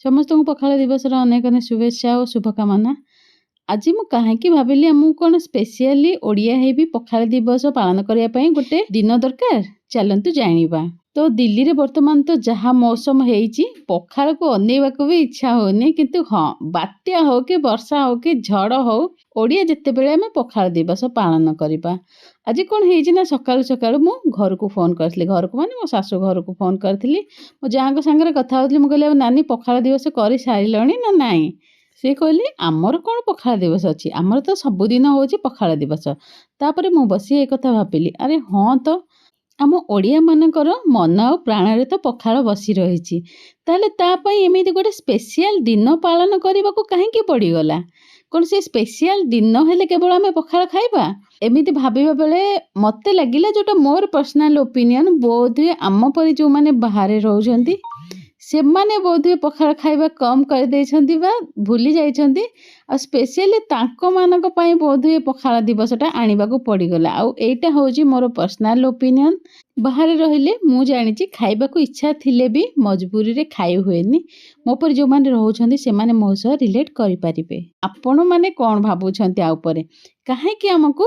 ସମସ୍ତଙ୍କୁ ପଖାଳ ଦିବସର ଅନେକ ଅନେକ ଶୁଭେଚ୍ଛା ଓ ଶୁଭକାମନା। ଆଜି ମୁଁ କାହିଁକି ଭାବିଲି ଆମକୁ କ'ଣ ସ୍ପେଶିଆଲି ଓଡ଼ିଆ ହେଇବି ପଖାଳ ଦିବସ ପାଳନ କରିବା ପାଇଁ ଗୋଟେ ଦିନ ଦରକାର। ଚାଲନ୍ତୁ ଜାଣିବା। ତ ଦିଲ୍ଲୀରେ ବର୍ତ୍ତମାନ ତ ଯାହା ମୌସମ ହେଇଛି, ପଖାଳକୁ ଅନେଇବାକୁ ବି ଇଚ୍ଛା ହଉନି। କିନ୍ତୁ ହଁ, ବାତ୍ୟା ହଉ କି ବର୍ଷା ହଉ କି ଝଡ଼ ହଉ, ଓଡ଼ିଆ ଯେତେବେଳେ ଆମେ ପଖାଳ ଦିବସ ପାଳନ କରିବା। ଆଜି କ'ଣ ହେଇଛି ନା, ସକାଳୁ ସକାଳୁ ମୁଁ ଘରକୁ ଫୋନ୍ କରିଥିଲି। ଘରକୁ ମାନେ ମୋ ଶାଶୁ ଘରକୁ ଫୋନ୍ କରିଥିଲି। ମୋ ଯାଆଙ୍କ ସାଙ୍ଗରେ କଥା ହେଉଥିଲି। ମୁଁ କହିଲି, ଆଉ ନାନୀ ପଖାଳ ଦିବସ କରିସାରିଲଣି ନା ନାହିଁ? ସେ କହିଲେ, ଆମର କ'ଣ ପଖାଳ ଦିବସ ଅଛି, ଆମର ତ ସବୁଦିନ ହେଉଛି ପଖାଳ ଦିବସ। ତାପରେ ମୁଁ ବସି ଏ କଥା ଭାବିଲି, ଆରେ ହଁ ତ, ଆମ ଓଡ଼ିଆମାନଙ୍କର ମନ ଆଉ ପ୍ରାଣରେ ତ ପଖାଳ ବସି ରହିଛି। ତାହେଲେ ତା ପାଇଁ ଏମିତି ଗୋଟେ ସ୍ପେଶିଆଲ ଦିନ ପାଳନ କରିବାକୁ କାହିଁକି ପଡ଼ିଗଲା? କ'ଣ ସେ ସ୍ପେଶିଆଲ ଦିନ ହେଲେ କେବଳ ଆମେ ପଖାଳ ଖାଇବା? ଏମିତି ଭାବିବା ବେଳେ ମୋତେ ଲାଗିଲା, ଯେଉଁଟା ମୋର ପର୍ସନାଲ ଓପିନିଅନ୍, ବୋଧହୁଏ ଆମ ପରି ଯେଉଁମାନେ ବାହାରେ ରହୁଛନ୍ତି ସେମାନେ ବୋଧହୁଏ ପଖାଳ ଖାଇବା କମ୍ କରିଦେଇଛନ୍ତି ବା ଭୁଲି ଯାଇଛନ୍ତି। ଆଉ ସ୍ପେଶିଆଲି ତାଙ୍କମାନଙ୍କ ପାଇଁ ବୋଧହୁଏ ପଖାଳ ଦିବସଟା ଆଣିବାକୁ ପଡ଼ିଗଲା। ଆଉ ଏଇଟା ହେଉଛି ମୋର ପର୍ସନାଲ ଓପିନିଅନ୍। ବାହାରେ ରହିଲେ ମୁଁ ଜାଣିଛି ଖାଇବାକୁ ଇଚ୍ଛା ଥିଲେ ବି ମଜବୁରିରେ ଖାଇ ହୁଏନି। ମୋ ପରି ଯେଉଁମାନେ ରହୁଛନ୍ତି ସେମାନେ ମୋ ସହ ରିଲେଟ୍ କରିପାରିବେ। ଆପଣମାନେ କ'ଣ ଭାବୁଛନ୍ତି ଆ ଉପରେ? କାହିଁକି ଆମକୁ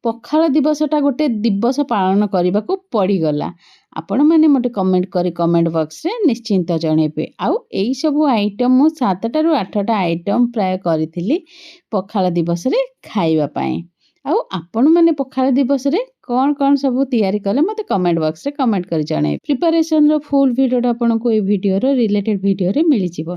ପଖାଳ ଦିବସଟା ଗୋଟେ ଦିବସ ପାଳନ କରିବାକୁ ପଡ଼ିଗଲା? ଆପଣମାନେ ମୋତେ କମେଣ୍ଟ କରି କମେଣ୍ଟ ବକ୍ସରେ ନିଶ୍ଚିନ୍ତ ଜଣେଇବେ। ଆଉ ଏଇସବୁ ଆଇଟମ୍ ମୁଁ 7ଟାରୁ 8ଟା ଆଇଟମ୍ ପ୍ରାୟ କରିଥିଲି ପଖାଳ ଦିବସରେ ଖାଇବା ପାଇଁ। ଆଉ ଆପଣମାନେ ପଖାଳ ଦିବସରେ କ'ଣ ସବୁ ତିଆରି କଲେ ମୋତେ କମେଣ୍ଟ ବକ୍ସରେ କମେଣ୍ଟ କରି ଜଣେଇବେ। ପ୍ରିପାରେସନ୍ର ଫୁଲ୍ ଭିଡ଼ିଓଟା ଆପଣଙ୍କୁ ଏଇ ଭିଡ଼ିଓର ରିଲେଟେଡ୍ ଭିଡ଼ିଓରେ ମିଳିଯିବ।